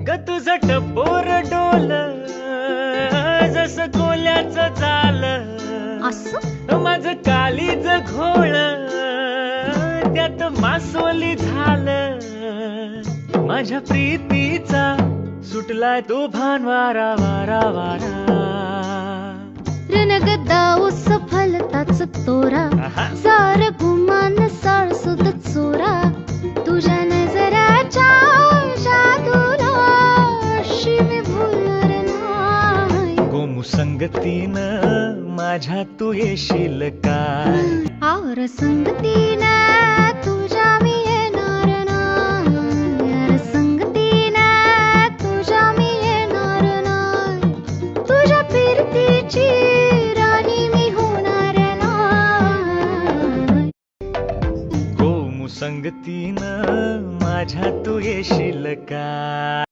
ग तुझं टपोर डोल जस कोल्याचं झालं असं माझं कालीज घोळ त्यात मासोली झालं माझ्या प्रीतीचा सुटलाय तो भान वारा वारा वारा रणगदा उस फलताच तोरा आहा. सार गुमान साळसुद चोरा तुझ्या नजराच्या जादूला अशी मी भुलणार नाही गोमू संगतीनं माझ्या तू येशील काय आवर संगतीनं तुझ्या मी येणार नाही यार संगतीनं तुझ्या मी येणार नाही तुझ्या फिरतीची राणी मी होणार नाही गोमू संगतीनं माझ्या तू येशील काय